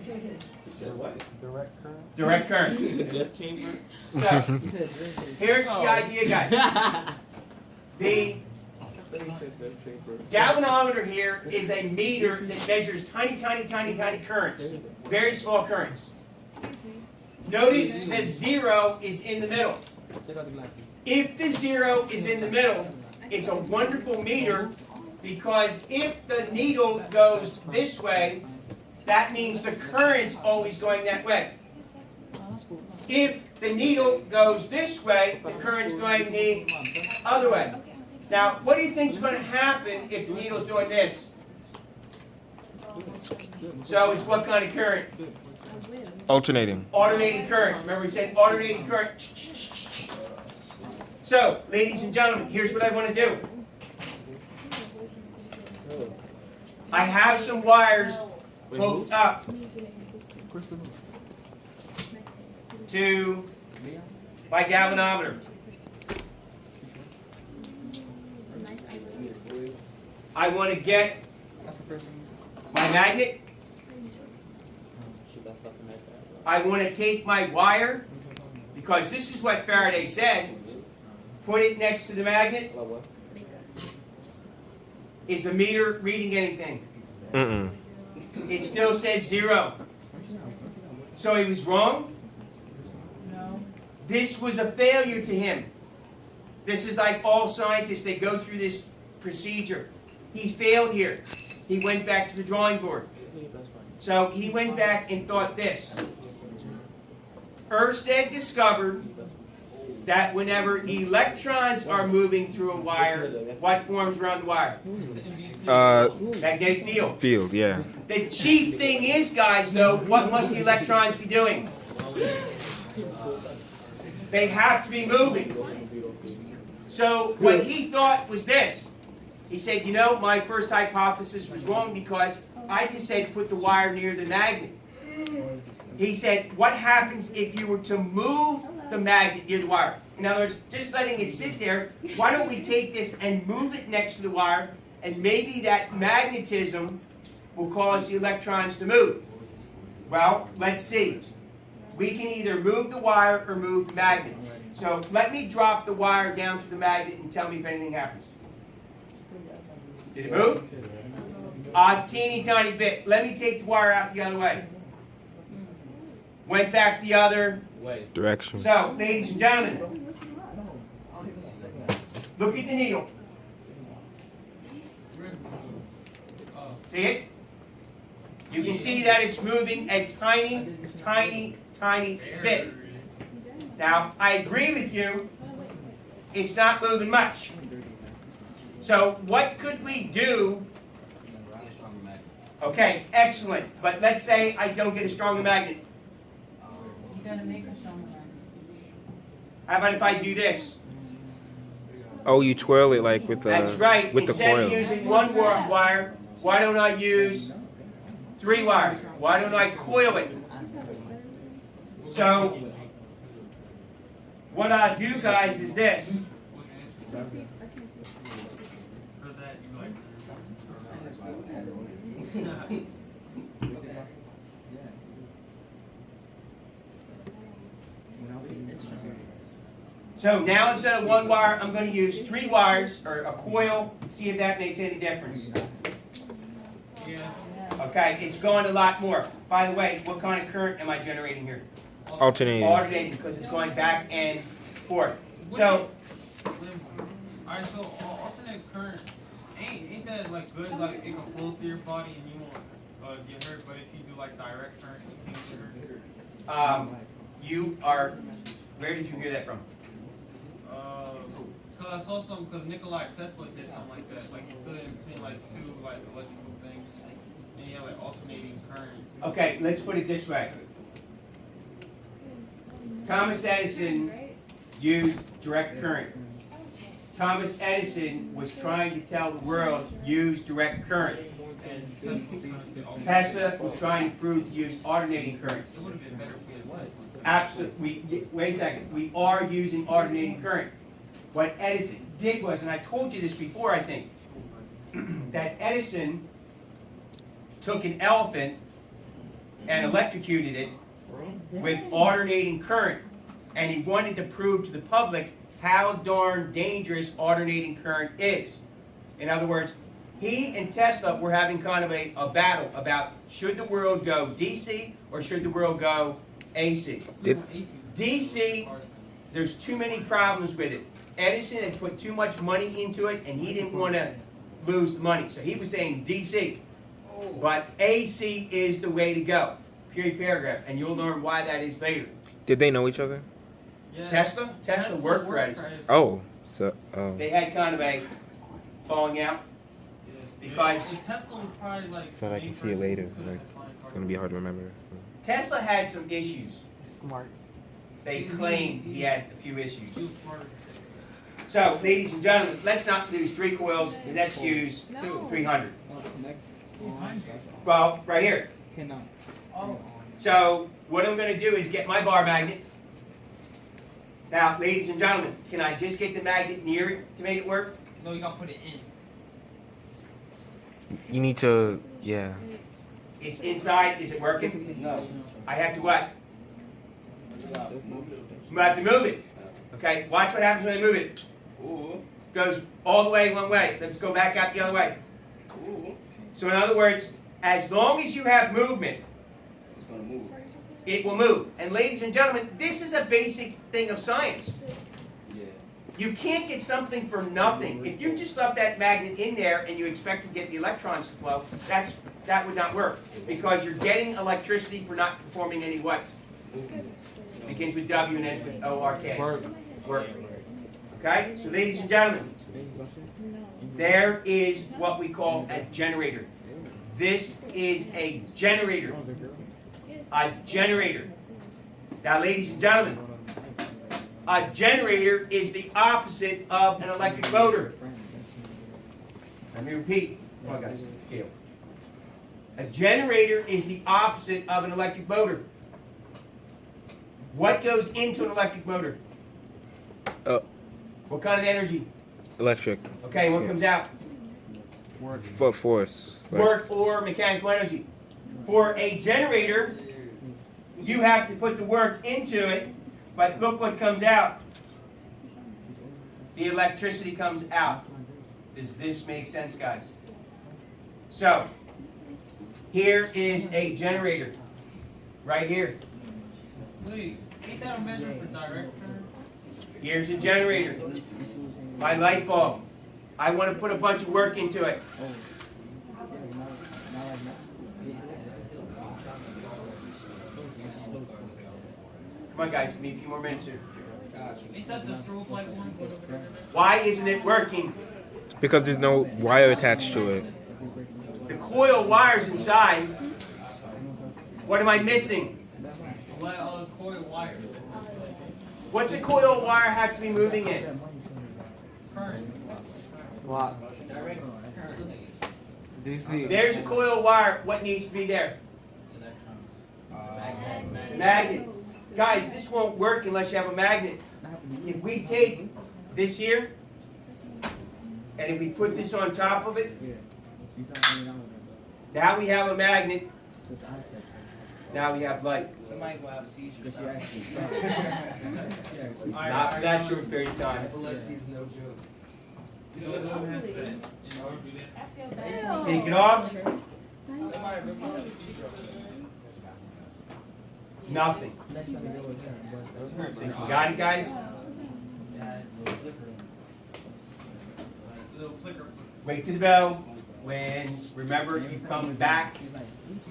You said what? Direct current. Direct current. Death chamber. So, here's the idea, guys. The galvanometer here is a meter that measures tiny, tiny, tiny, tiny currents. Very small currents. Excuse me. Notice the zero is in the middle. If the zero is in the middle, it's a wonderful meter because if the needle goes this way, that means the current's always going that way. If the needle goes this way, the current's going the other way. Now, what do you think is going to happen if the needle's doing this? So it's what kind of current? Alternating. Alternating current. Remember we said alternating current. So, ladies and gentlemen, here's what I want to do. I have some wires hooked up to my galvanometer. I want to get my magnet. I want to take my wire, because this is what Faraday said, put it next to the magnet. Is the meter reading anything? Mm-mm. It still says zero. So he was wrong? No. This was a failure to him. This is like all scientists, they go through this procedure. He failed here. He went back to the drawing board. So he went back and thought this. Ørsted discovered that whenever electrons are moving through a wire, what forms around the wire? Magnetic field. Field, yeah. The chief thing is, guys, though, what must the electrons be doing? They have to be moving. So what he thought was this. He said, you know, my first hypothesis was wrong because I just said put the wire near the magnet. He said, what happens if you were to move the magnet near the wire? In other words, just letting it sit there, why don't we take this and move it next to the wire, and maybe that magnetism will cause the electrons to move. Well, let's see. We can either move the wire or move the magnet. So let me drop the wire down to the magnet and tell me if anything happens. Did it move? A teeny tiny bit. Let me take the wire out the other way. Went back the other Direction. So, ladies and gentlemen, look at the needle. See it? You can see that it's moving a tiny, tiny, tiny bit. Now, I agree with you, it's not moving much. So, what could we do? Okay, excellent. But let's say I don't get a stronger magnet. You gotta make a stronger magnet. How about if I do this? Oh, you twirl it like with the That's right. with the Instead coil. of using one wire, why don't I use 3 wires? Why don't I coil it? So, what I do, guys, is this. So now instead of 1 wire, I'm going to use 3 wires, or a coil, see if that makes any difference. Okay, it's going a lot more. By the way, what kind of current am I generating here? Alternating. Alternating, because it's going back and forth. So, Alright, so alternate current, ain't that like good? Like it can flow through your body and you won't get hurt. But if you do like direct current, you can't get hurt. you are. Where did you hear that from? Cause I saw some. Cause Nikolai Tesla did something like that. Like he stood in between like 2 like electrical things, and he had like alternating current. Okay, let's put it this way. Thomas Edison used direct current. Thomas Edison was trying to tell the world, use direct current. Tesla was trying to prove to use alternating current. It would have been better if we had Tesla. Absolutely. Wait a second. We are using alternating current. What Edison did was, and I told you this before, I think, that Edison took an elephant and electrocuted it with alternating current. And he wanted to prove to the public how darn dangerous alternating current is. In other words, he and Tesla were having kind of a battle about should the world go DC or should the world go AC. DC, there's too many problems with it. Edison had put too much money into it and he didn't want to lose the money. So he was saying DC. But AC is the way to go. Period, paragraph. And you'll learn why that is later. Did they know each other? Yeah. Tesla worked for Edison. Oh, so oh. They had kind of a falling out. Because Tesla was probably like. So I can see it later. Like, it's gonna be hard to remember. Tesla had some issues. Smart. They claimed he had a few issues. He was smarter. So, ladies and gentlemen, let's not use 3 coils. Let's use 300. Well, right here. Oh, So, what I'm going to do is get my bar magnet. Now, ladies and gentlemen, can I just get the magnet near it to make it work? No, you gotta put it in. You need to, yeah. It's inside. Is it working? No. I have to what? I have to move it. Okay, watch what happens when I move it. Goes all the way one way. Let's go back out the other way. So in other words, as long as you have movement, It's gonna move. it will move. And ladies and gentlemen, this is a basic thing of science. Yeah. You can't get something for nothing. If you just left that magnet in there and you expect to get the electrons to flow, that would not work. Because you're getting electricity for not performing any what? Begins with W and ends with O-R-K. Work. Okay? So ladies and gentlemen, there is what we call a generator. This is a generator. A generator. Now ladies and gentlemen, a generator is the opposite of an electric motor. Let me repeat. Come on guys. Scale. A generator is the opposite of an electric motor. What goes into an electric motor? What kind of energy? Electric. Okay, what comes out? For force. Like, Work or mechanical energy. For a generator, you have to put the work into it, but look what comes out. The electricity comes out. Does this make sense, guys? So, here is a generator. Right here. Please, ain't that a measure for direct current? Here's a generator. My light bulb. I want to put a bunch of work into it. Come on, guys. Give me a few more minutes here. Ain't that the strobe light one? Why isn't it working? because there's no wire attached to it. The coil wires inside. What am I missing? Coil wires. What's a coil wire have to be moving in? Current. What? DC. There's a coil wire. What needs to be there? Magnet. Guys, this won't work unless you have a magnet. If we take this here, and if we put this on top of it, now we have a magnet. Now we have light. Somebody gonna have a seizure. Not for that short period of time. Epilepsy's no joke. Take it off. Somebody really have a seizure. Nothing. You got it, guys? Little flicker. Wait to the bell. When, remember, you come back